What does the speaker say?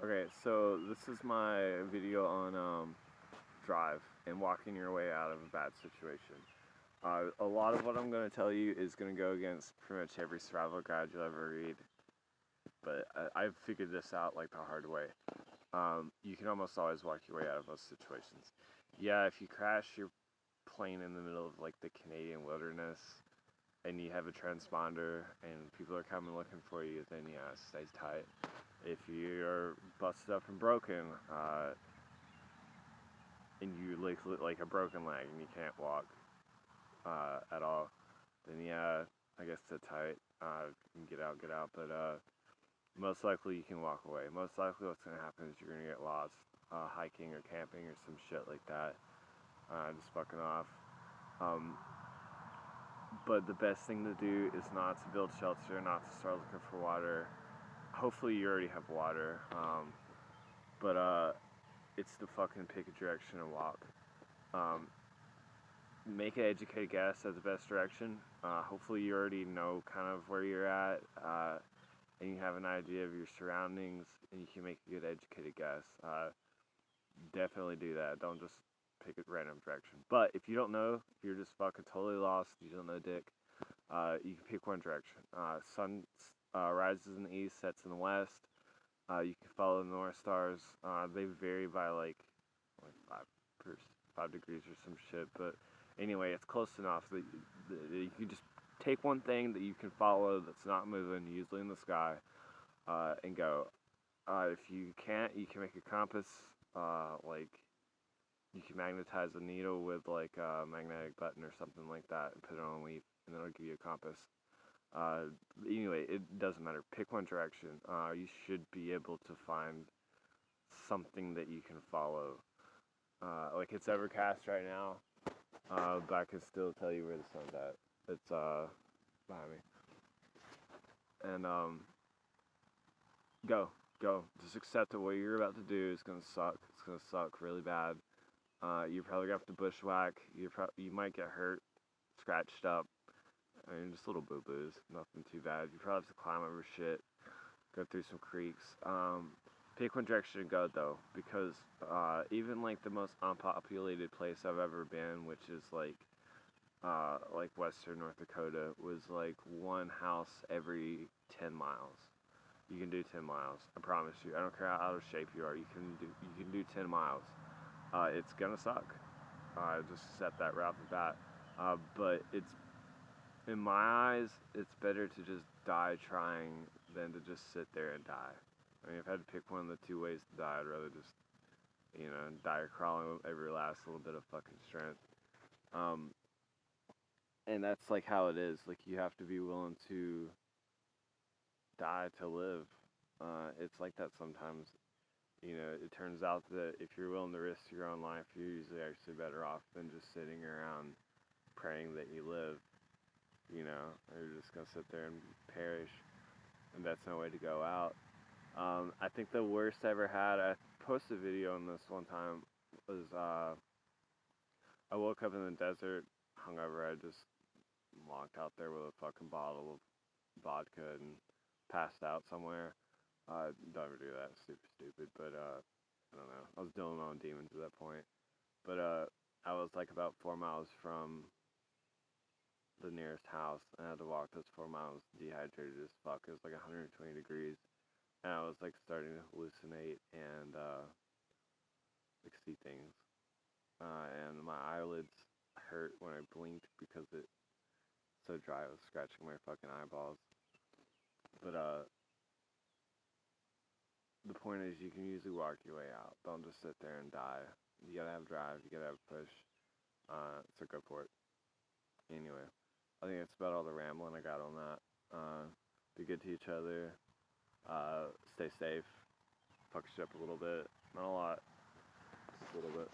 Okay, so this is my video on drive and walking your way out of a bad situation. A lot of what I'm going to tell you is going to go against pretty much every survival guide you'll ever read, but I've figured this out like the hard way. You can almost always walk your way out of most situations. Yeah, if you crash your plane in the middle of like the Canadian wilderness and you have a transponder and people are coming looking for you, then yeah, stay tight. If you're busted up and broken, and you like a broken leg and you can't walk at all, then yeah, I guess sit tight. Get out. But most likely you can walk away. Most likely what's gonna happen is you're gonna get lost hiking or camping or some shit like that. Just fucking off. But the best thing to do is not to build shelter, not to start looking for water. Hopefully you already have water. But it's to fucking pick a direction and walk. Make an educated guess at the best direction. Hopefully you already know kind of where you're at, and you have an idea of your surroundings, and you can make a good educated guess. Definitely do that. Don't just pick a random direction. But if you don't know, if you're just fucking totally lost, you don't know dick, you can pick one direction. Sun rises in the east, sets in the west. You can follow the North Stars. They vary by like 5 degrees or some shit, but anyway, it's close enough that you can just take one thing that you can follow that's not moving, usually in the sky, and go. If you can't, you can make a compass. Like you can magnetize a needle with like a magnetic button or something like that, and put it on a leaf, and it'll give you a compass. Anyway, it doesn't matter. Pick one direction. You should be able to find something that you can follow. Like it's overcast right now, but I can still tell you where the sun's at. It's behind me. And go. Just accept that what you're about to do is gonna suck. It's gonna suck really bad. You're probably gonna have to bushwhack. You might get hurt, scratched up. I mean, just little boo-boos, nothing too bad. You probably have to climb over shit, go through some creeks. Pick one direction to go though, because even like the most unpopulated place I've ever been, which is like western North Dakota, was like one house every 10 miles. You can do 10 miles. I promise you. I don't care how out of shape you are. You can do 10 miles. It's gonna suck. Just set that right off the bat. But it's in my eyes, it's better to just die trying than to just sit there and die. I mean, if I had to pick one of the two ways to die, I'd rather just, die crawling with every last little bit of fucking strength. And that's like how it is. Like, you have to be willing to die to live. It's like that sometimes. It turns out that if you're willing to risk your own life, you're usually actually better off than just sitting around praying that you live. Or you're just gonna sit there and perish, and that's no way to go out. I think the worst I ever had, I posted a video on this one time, was I woke up in the desert, hungover. I just walked out there with a fucking bottle of vodka and passed out somewhere. Don't ever do that, super stupid, but I don't know. I was dealing on demons at that point. But I was like about 4 miles from the nearest house, and I had to walk those 4 miles dehydrated as fuck. It was like 120 degrees, and I was like starting to hallucinate and like see things. And my eyelids hurt when I blinked because it's so dry. I was scratching my fucking eyeballs. But the point is, you can usually walk your way out. Don't just sit there and die. You gotta have drive. You gotta have push. So go for it. Anyway, I think that's about all the rambling I got on that. Be good to each other. Stay safe. Fuck shit up a little bit. Not a lot. Just a little bit.